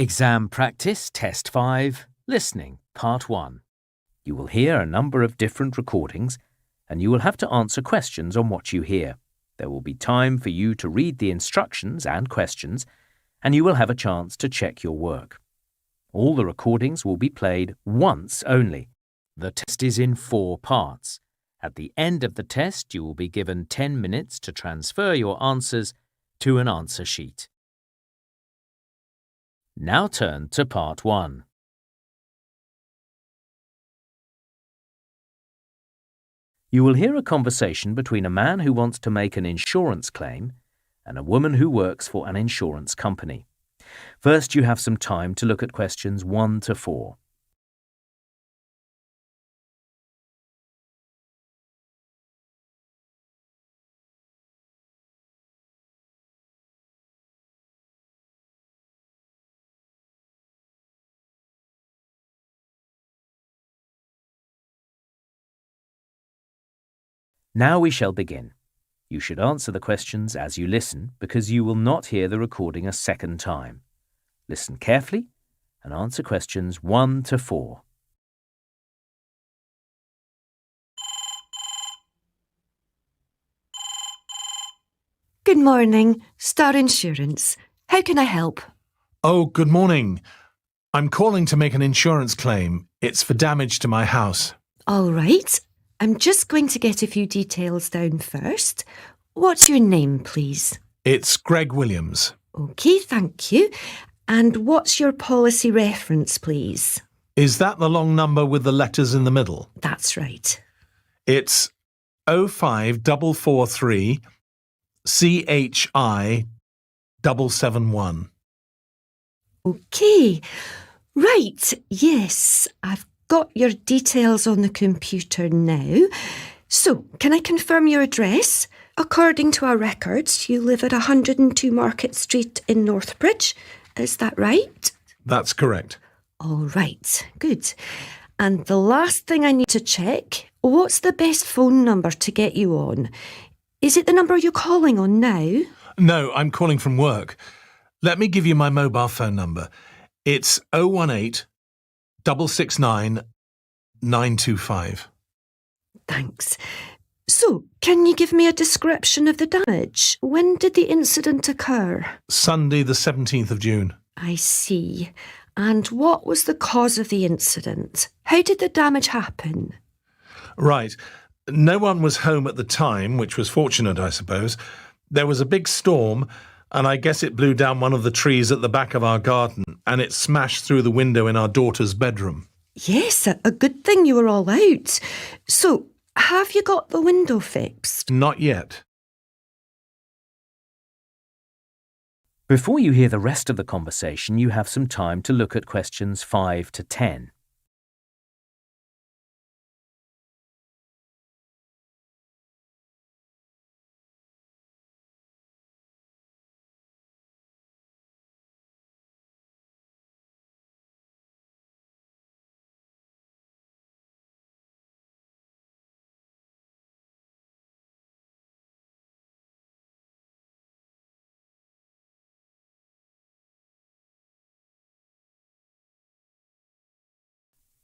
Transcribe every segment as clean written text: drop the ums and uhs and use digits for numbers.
Exam Practice Test 5, Listening, Part 1. You will hear a number of different recordings and you will have to answer questions on what you hear. There will be time for you to read the instructions and questions and you will have a chance to check your work. All the recordings will be played once only. The test is in 4 parts. At the end of the test, you will be given 10 minutes to transfer your answers to an answer sheet. Now turn to Part 1. You will hear a conversation between a man who wants to make an insurance claim and a woman who works for an insurance company. First, you have some time to look at questions 1 to 4. Now we shall begin. You should answer the questions as you listen because you will not hear the recording a second time. Listen carefully and answer questions 1 to 4. Good morning, Star Insurance. How can I help? Oh, good morning. I'm calling to make an insurance claim. It's for damage to my house. All right. I'm just going to get a few details down first. What's your name, please? It's Greg Williams. OK, thank you. And what's your policy reference, please? Is that the long number with the letters in the middle? That's right. It's 05443 CHI 771. OK. Right, yes, I've got your details on the computer now. So, can I confirm your address? According to our records, you live at 102 Market Street in Northbridge. Is that right? That's correct. All right, good. And the last thing I need to check, what's the best phone number to get you on? Is it the number you're calling on now? No, I'm calling from work. Let me give you my mobile phone number. It's 018 669 925. Thanks. So, can you give me a description of the damage? When did the incident occur? Sunday the 17th of June. I see. And what was the cause of the incident? How did the damage happen? Right. No one was home at the time, which was fortunate, I suppose. There was a big storm, and I guess it blew down one of the trees at the back of our garden, and it smashed through the window in our daughter's bedroom. Yes, a good thing you were all out. So, have you got the window fixed? Not yet. Before you hear the rest of the conversation, you have some time to look at questions 5 to 10.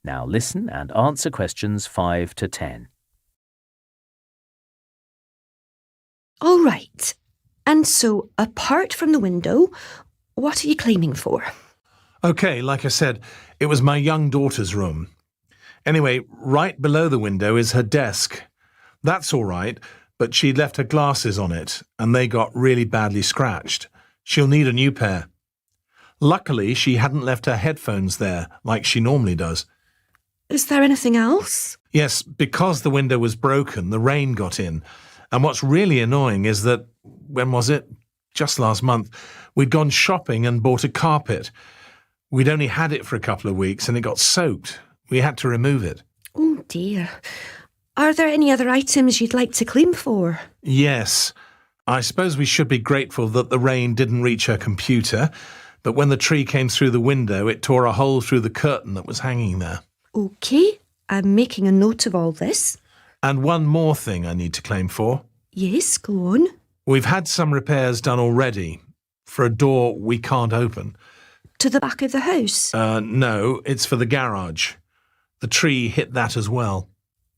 Now listen and answer questions 5 to 10. All right. And so, apart from the window, what are you claiming for? OK, like I said, it was my young daughter's room. Anyway, right below the window is her desk. That's all right, but she'd left her glasses on it, and they got really badly scratched. She'll need a new pair. Luckily, she hadn't left her headphones there, like she normally does. Is there anything else? Yes, because the window was broken, the rain got in. And what's really annoying is that, when was it? Just last month, we'd gone shopping and bought a carpet. We'd only had it for a couple of weeks and it got soaked. We had to remove it. Oh dear. Are there any other items you'd like to claim for? Yes. I suppose we should be grateful that the rain didn't reach her computer, but when the tree came through the window, it tore a hole through the curtain that was hanging there. OK, I'm making a note of all this. And one more thing I need to claim for. Yes, go on. We've had some repairs done already for a door we can't open. to the back of the house? No, it's for the garage. The tree hit that as well.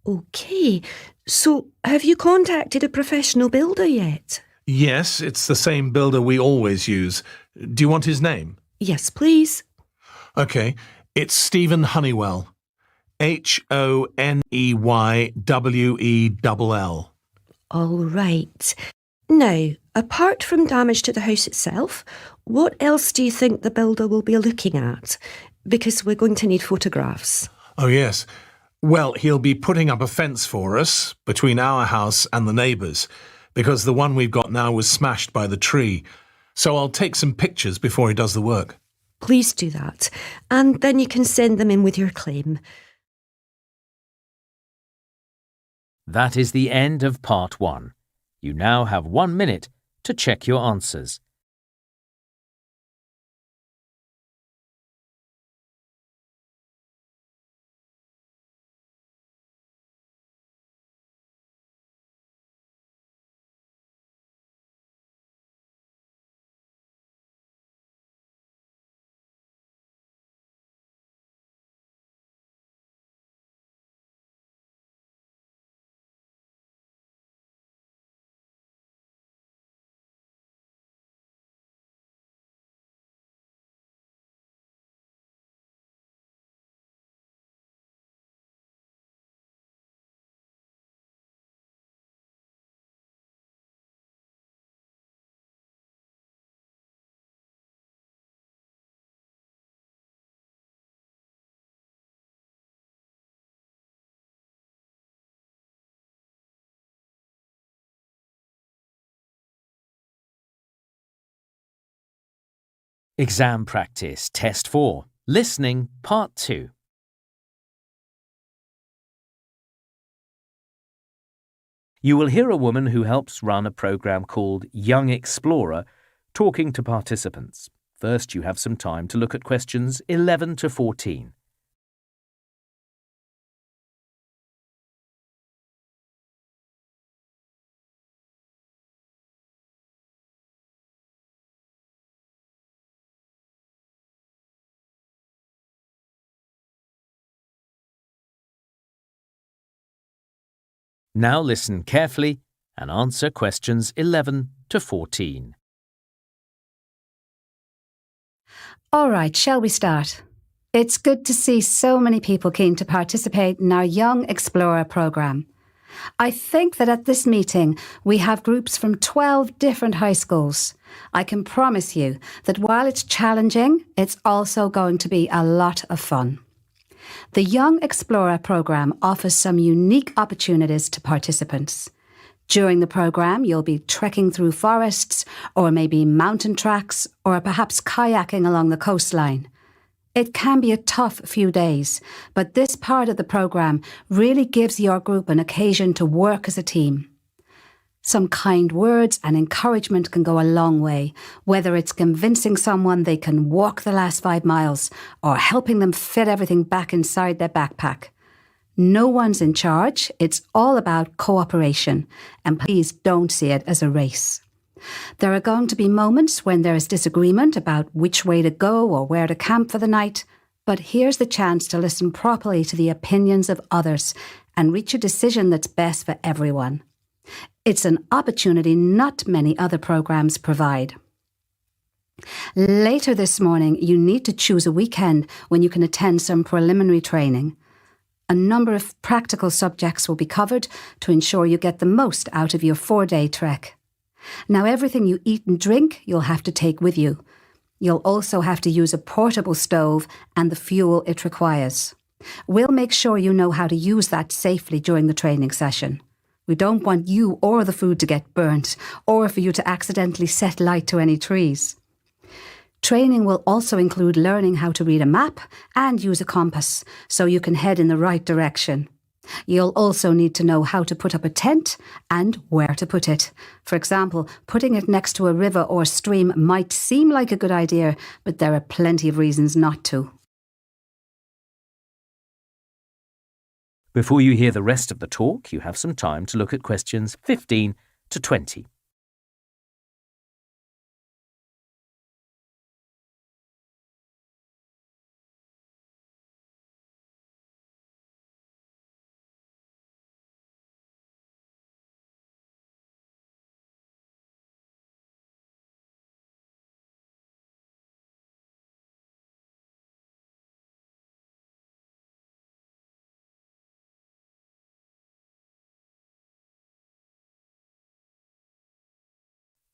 OK, so have you contacted a professional builder yet? Yes, it's the same builder we always use. Do you want his name? Yes, please. OK, it's Stephen Honeywell. Honeywell. All right. Now, apart from damage to the house itself, what else do you think the builder will be looking at? Because we're going to need photographs. Oh, yes. Well, he'll be putting up a fence for us between our house and the neighbours, because the one we've got now was smashed by the tree. So I'll take some pictures before he does the work. Please do that, and then you can send them in with your claim. That is the end of part 1. You now have 1 minute to check your answers. Exam practice, test 4. Listening, part 2. You will hear a woman who helps run a program called Young Explorer talking to participants. First, you have some time to look at questions 11 to 14. Now listen carefully and answer questions 11 to 14. All right, shall we start? It's good to see so many people keen to participate in our Young Explorer programme. I think that at this meeting we have groups from 12 different high schools. I can promise you that while it's challenging, it's also going to be a lot of fun. The Young Explorer programme offers some unique opportunities to participants. During the programme, you'll be trekking through forests, or maybe mountain tracks, or perhaps kayaking along the coastline. It can be a tough few days, but this part of the programme really gives your group an occasion to work as a team. Some kind words and encouragement can go a long way, whether it's convincing someone they can walk the last 5 miles or helping them fit everything back inside their backpack. No one's in charge. It's all about cooperation, and please don't see it as a race. There are going to be moments when there is disagreement about which way to go or where to camp for the night, but here's the chance to listen properly to the opinions of others and reach a decision that's best for everyone. It's an opportunity not many other programs provide. Later this morning, you need to choose a weekend when you can attend some preliminary training. A number of practical subjects will be covered to ensure you get the most out of your 4-day trek. Now, everything you eat and drink, you'll have to take with you. You'll also have to use a portable stove and the fuel it requires. We'll make sure you know how to use that safely during the training session. We don't want you or the food to get burnt, or for you to accidentally set light to any trees. Training will also include learning how to read a map and use a compass, so you can head in the right direction. You'll also need to know how to put up a tent and where to put it. For example, putting it next to a river or stream might seem like a good idea, but there are plenty of reasons not to. Before you hear the rest of the talk, you have some time to look at questions 15 to 20.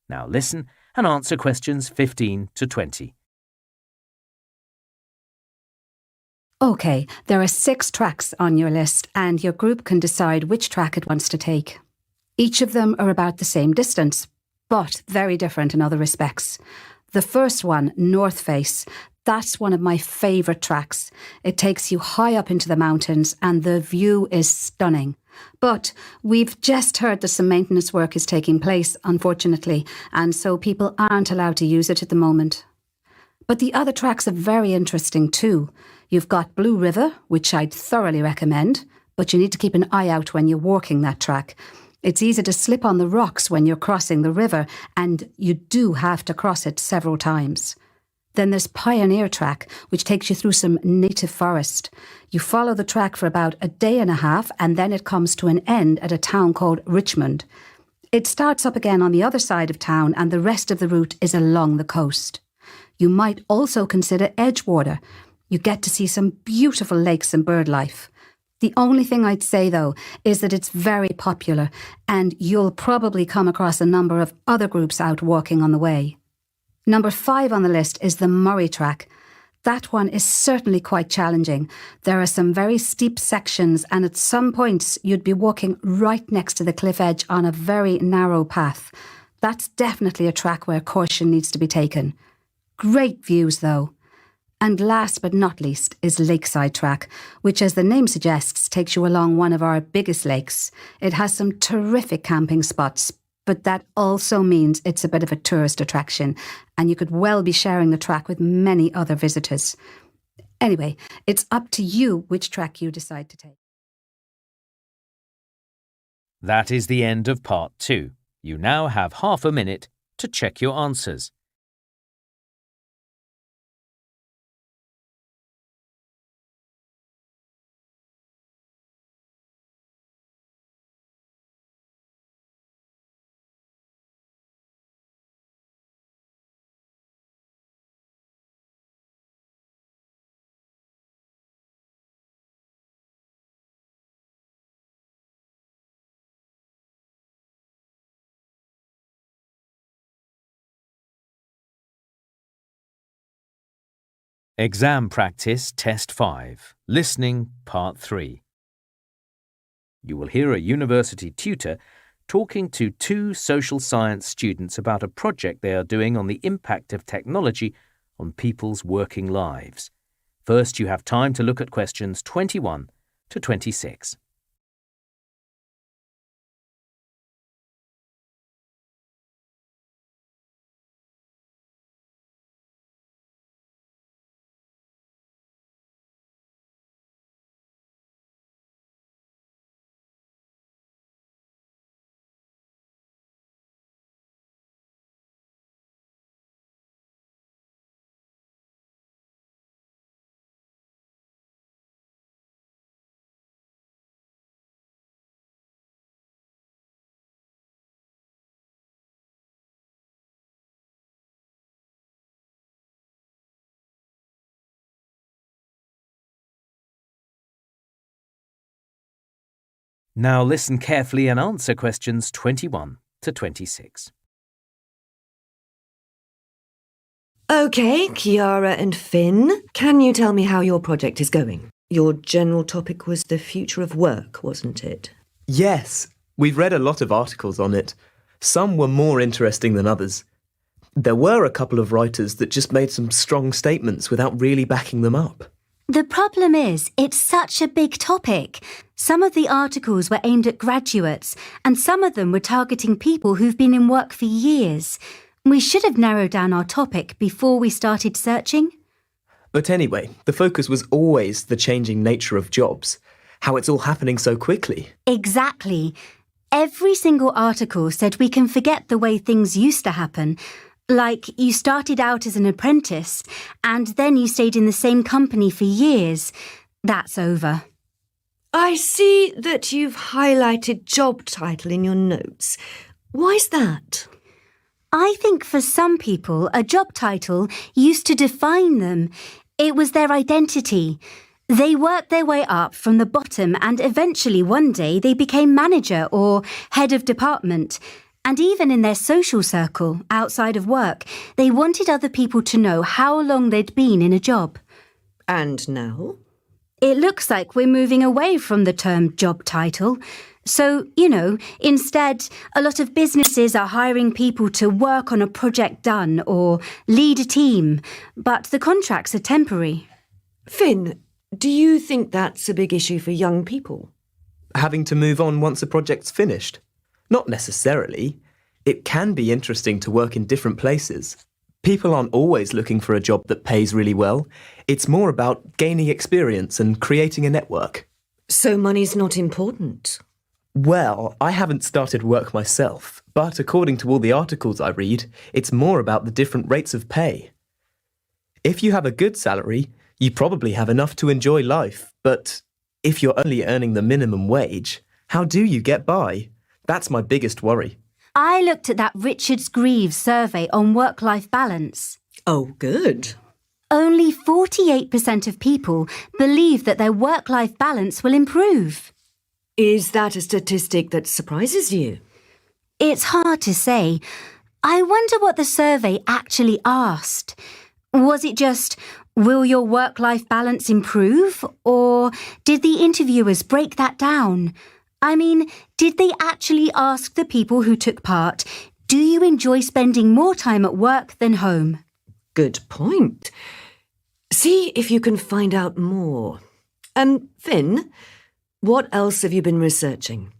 Now listen and answer questions 15 to 20. OK, there are 6 tracks on your list and your group can decide which track it wants to take. Each of them are about the same distance, but very different in other respects. The first one, North Face, that's one of my favourite tracks. It takes you high up into the mountains and the view is stunning. But we've just heard that some maintenance work is taking place, unfortunately, and so people aren't allowed to use it at the moment. But the other tracks are very interesting too. You've got Blue River, which I'd thoroughly recommend, but you need to keep an eye out when you're walking that track. It's easy to slip on the rocks when you're crossing the river, and you do have to cross it several times. Then there's Pioneer Track, which takes you through some native forest. You follow the track for about a day and a half, and then it comes to an end at a town called Richmond. It starts up again on the other side of town, and the rest of the route is along the coast. You might also consider Edgewater. You get to see some beautiful lakes and bird life. The only thing I'd say, though, is that it's very popular, and you'll probably come across a number of other groups out walking on the way. Number 5 on the list is the Murray Track. That one is certainly quite challenging. There are some very steep sections, and at some points you'd be walking right next to the cliff edge on a very narrow path. That's definitely a track where caution needs to be taken. Great views, though. And last but not least is Lakeside Track, which, as the name suggests, takes you along one of our biggest lakes. It has some terrific camping spots, but that also means it's a bit of a tourist attraction, and you could well be sharing the track with many other visitors. Anyway, it's up to you which track you decide to take. That is the end of part 2. You now have half a minute to check your answers. Exam Practice Test 5, Listening Part 3. You will hear a university tutor talking to 2 social science students about a project they are doing on the impact of technology on people's working lives. First, you have time to look at questions 21 to 26. Now listen carefully and answer questions 21 to 26. OK, Kiara and Finn, can you tell me how your project is going? Your general topic was the future of work, wasn't it? Yes, we've read a lot of articles on it. Some were more interesting than others. There were a couple of writers that just made some strong statements without really backing them up. The problem is, it's such a big topic. Some of the articles were aimed at graduates, and some of them were targeting people who've been in work for years. We should have narrowed down our topic before we started searching. But anyway, the focus was always the changing nature of jobs, how it's all happening so quickly. Exactly. Every single article said we can forget the way things used to happen. Like, you started out as an apprentice, and then you stayed in the same company for years. That's over. I see that you've highlighted job title in your notes. Why's that? I think for some people, a job title used to define them. It was their identity. They worked their way up from the bottom, and eventually one day they became manager or head of department. And even in their social circle, outside of work, they wanted other people to know how long they'd been in a job. And now? It looks like we're moving away from the term job title. So, instead, a lot of businesses are hiring people to work on a project done or lead a team, but the contracts are temporary. Finn, do you think that's a big issue for young people? Having to move on once a project's finished? Not necessarily. It can be interesting to work in different places. People aren't always looking for a job that pays really well. It's more about gaining experience and creating a network. So money's not important? Well, I haven't started work myself, but according to all the articles I read, it's more about the different rates of pay. If you have a good salary, you probably have enough to enjoy life, but if you're only earning the minimum wage, how do you get by? That's my biggest worry. I looked at that Richards-Greaves survey on work-life balance. Oh, good. Only 48% of people believe that their work-life balance will improve. Is that a statistic that surprises you? It's hard to say. I wonder what the survey actually asked. Was it just, will your work-life balance improve? Or did the interviewers break that down? I mean, did they actually ask the people who took part, do you enjoy spending more time at work than home? Good point. See if you can find out more. Finn, what else have you been researching?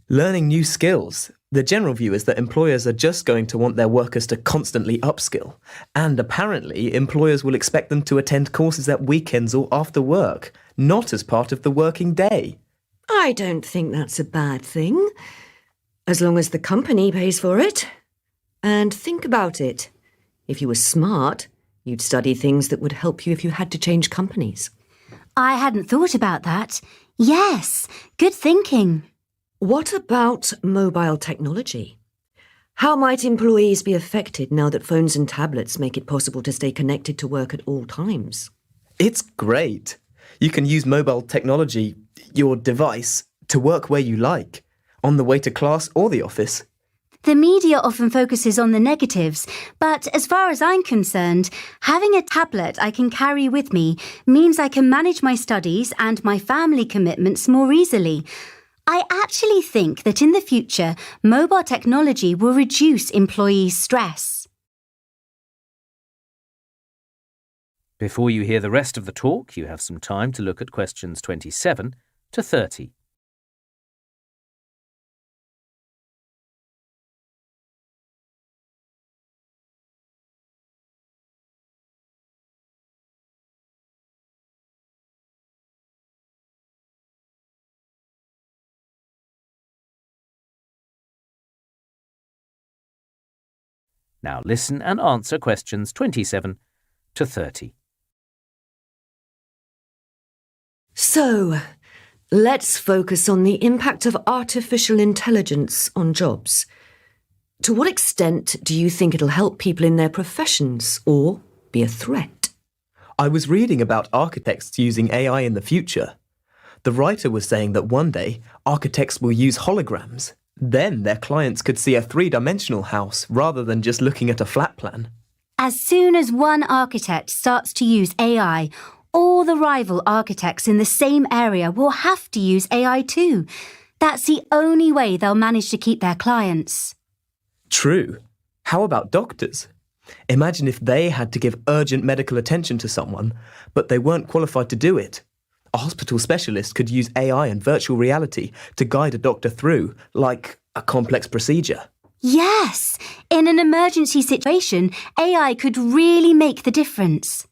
Learning new skills. The general view is that employers are just going to want their workers to constantly upskill. And apparently, employers will expect them to attend courses at weekends or after work, not as part of the working day. I don't think that's a bad thing, as long as the company pays for it. And think about it. If you were smart, you'd study things that would help you if you had to change companies. I hadn't thought about that. Yes, good thinking. What about mobile technology? How might employees be affected now that phones and tablets make it possible to stay connected to work at all times? It's great. You can use mobile technology, your device, to work where you like, on the way to class or the office. The media often focuses on the negatives, but as far as I'm concerned, having a tablet I can carry with me means I can manage my studies and my family commitments more easily. I actually think that in the future, mobile technology will reduce employees' stress. Before you hear the rest of the talk, you have some time to look at questions 27 to 30. Now listen and answer questions 27 to 30. So, let's focus on the impact of artificial intelligence on jobs. To what extent do you think it'll help people in their professions or be a threat? I was reading about architects using AI in the future. The writer was saying that one day, architects will use holograms. Then their clients could see a three-dimensional house rather than just looking at a flat plan. As soon as one architect starts to use AI, all the rival architects in the same area will have to use AI too. That's the only way they'll manage to keep their clients. True. How about doctors? Imagine if they had to give urgent medical attention to someone, but they weren't qualified to do it. A hospital specialist could use AI and virtual reality to guide a doctor through, like a complex procedure. Yes! In an emergency situation, AI could really make the difference.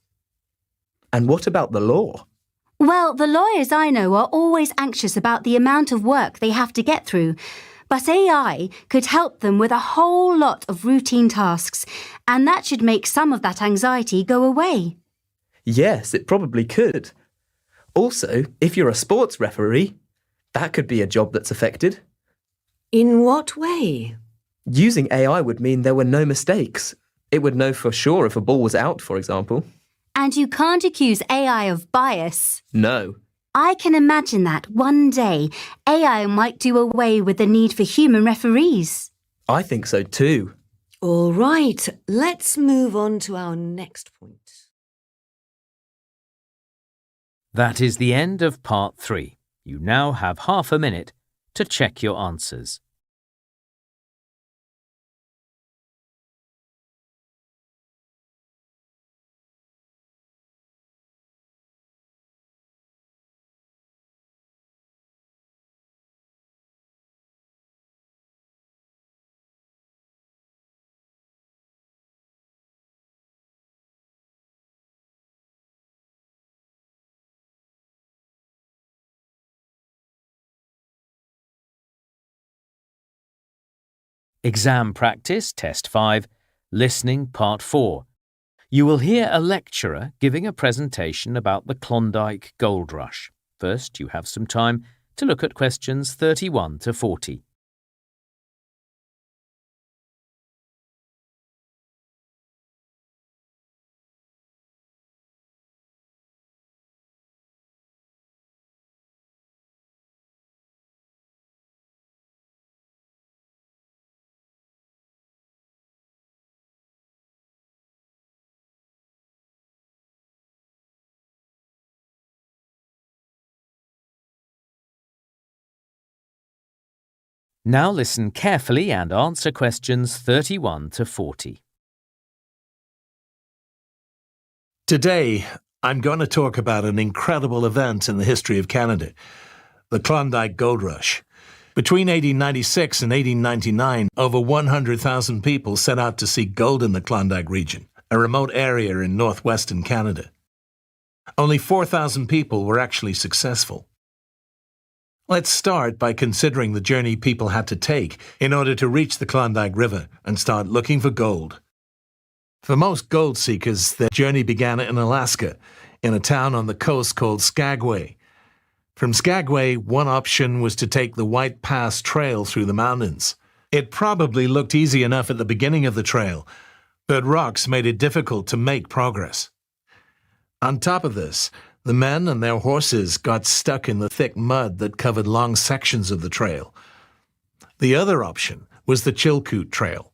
And what about the law? Well, the lawyers I know are always anxious about the amount of work they have to get through. But AI could help them with a whole lot of routine tasks, and that should make some of that anxiety go away. Yes, it probably could. Also, if you're a sports referee, that could be a job that's affected. In what way? Using AI would mean there were no mistakes. It would know for sure if a ball was out, for example. And you can't accuse AI of bias. No. I can imagine that one day AI might do away with the need for human referees. I think so too. All right, let's move on to our next point. That is the end of part 3. You now have half a minute to check your answers. Exam practice, test 5, listening, part 4. You will hear a lecturer giving a presentation about the Klondike Gold Rush. First, you have some time to look at questions 31 to 40. Now listen carefully and answer questions 31 to 40. Today, I'm going to talk about an incredible event in the history of Canada, the Klondike Gold Rush. Between 1896 and 1899, over 100,000 people set out to seek gold in the Klondike region, a remote area in northwestern Canada. Only 4,000 people were actually successful. Let's start by considering the journey people had to take in order to reach the Klondike River and start looking for gold. For most gold seekers, their journey began in Alaska, in a town on the coast called Skagway. From Skagway, one option was to take the White Pass Trail through the mountains. It probably looked easy enough at the beginning of the trail, but rocks made it difficult to make progress. On top of this, the men and their horses got stuck in the thick mud that covered long sections of the trail. The other option was the Chilkoot Trail.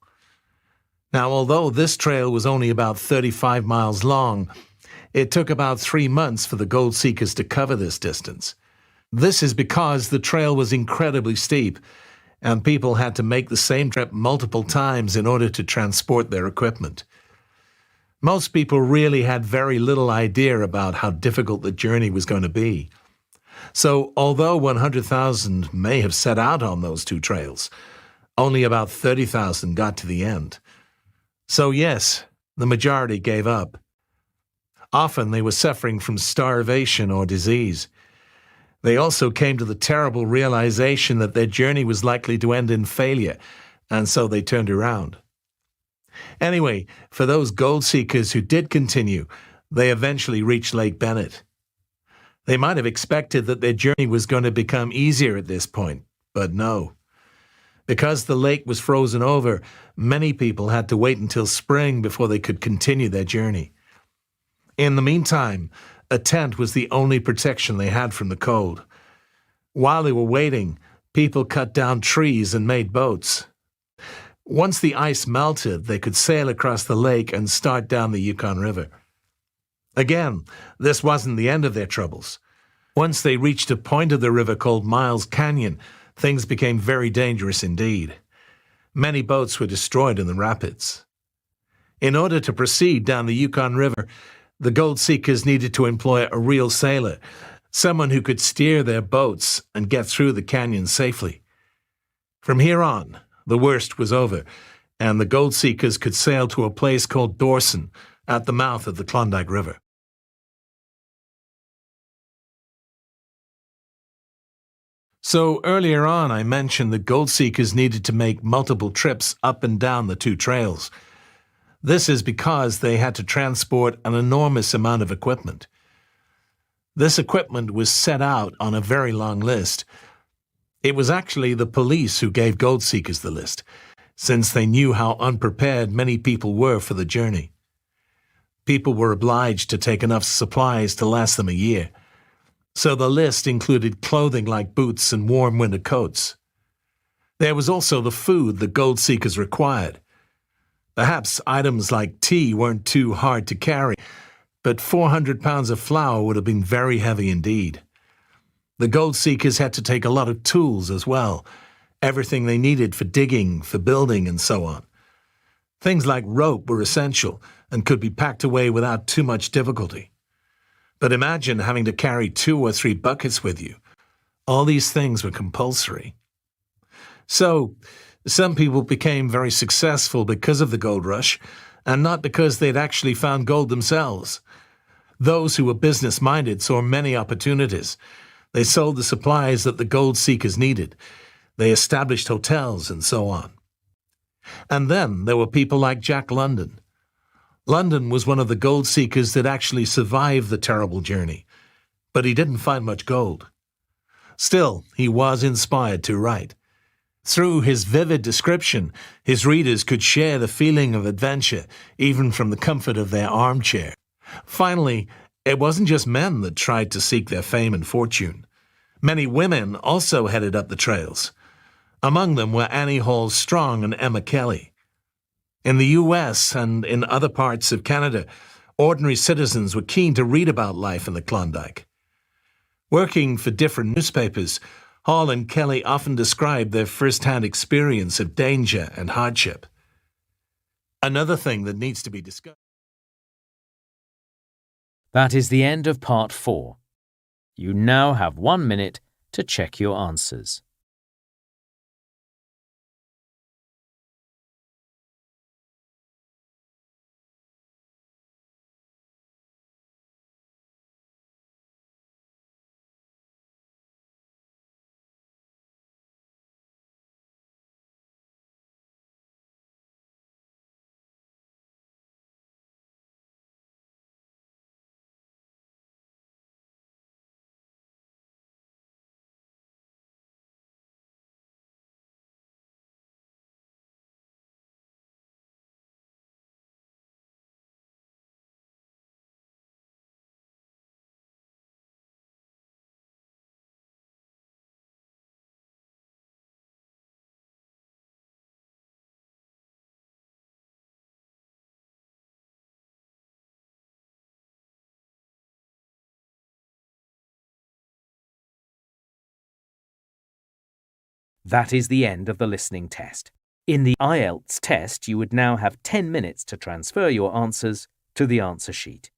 Now, although this trail was only about 35 miles long, it took about 3 months for the gold seekers to cover this distance. This is because the trail was incredibly steep, and people had to make the same trip multiple times in order to transport their equipment. Most people really had very little idea about how difficult the journey was going to be. So, although 100,000 may have set out on those two trails, only about 30,000 got to the end. So yes, the majority gave up. Often they were suffering from starvation or disease. They also came to the terrible realization that their journey was likely to end in failure, and so they turned around. Anyway, for those gold seekers who did continue, they eventually reached Lake Bennett. They might have expected that their journey was going to become easier at this point, but no. Because the lake was frozen over, many people had to wait until spring before they could continue their journey. In the meantime, a tent was the only protection they had from the cold. While they were waiting, people cut down trees and made boats. Once the ice melted, they could sail across the lake and start down the Yukon River. Again, this wasn't the end of their troubles. Once they reached a point of the river called Miles Canyon, things became very dangerous indeed. Many boats were destroyed in the rapids. In order to proceed down the Yukon River, the gold seekers needed to employ a real sailor, someone who could steer their boats and get through the canyon safely. From here on, the worst was over, and the gold seekers could sail to a place called Dawson at the mouth of the Klondike River. So earlier on, I mentioned that gold seekers needed to make multiple trips up and down the two trails. This is because they had to transport an enormous amount of equipment. This equipment was set out on a very long list. It was actually the police who gave gold seekers the list, since they knew how unprepared many people were for the journey. People were obliged to take enough supplies to last them a year, so the list included clothing like boots and warm winter coats. There was also the food the gold seekers required. Perhaps items like tea weren't too hard to carry, but 400 pounds of flour would have been very heavy indeed. The gold seekers had to take a lot of tools as well, everything they needed for digging, for building, and so on. Things like rope were essential and could be packed away without too much difficulty. But imagine having to carry 2 or 3 buckets with you. All these things were compulsory. So, some people became very successful because of the gold rush, and not because they'd actually found gold themselves. Those who were business-minded saw many opportunities. They sold the supplies that the gold seekers needed. They established hotels and so on. And then there were people like Jack London. London was one of the gold seekers that actually survived the terrible journey, but he didn't find much gold. Still, he was inspired to write. Through his vivid description, his readers could share the feeling of adventure, even from the comfort of their armchair. Finally, it wasn't just men that tried to seek their fame and fortune. Many women also headed up the trails. Among them were Annie Hall Strong and Emma Kelly. In the US and in other parts of Canada, ordinary citizens were keen to read about life in the Klondike. Working for different newspapers, Hall and Kelly often described their first-hand experience of danger and hardship. Another thing that needs to be discussed. That is the end of part 4. You now have 1 minute to check your answers. That is the end of the listening test. In the Ielts test, you would now have 10 minutes to transfer your answers to the answer sheet.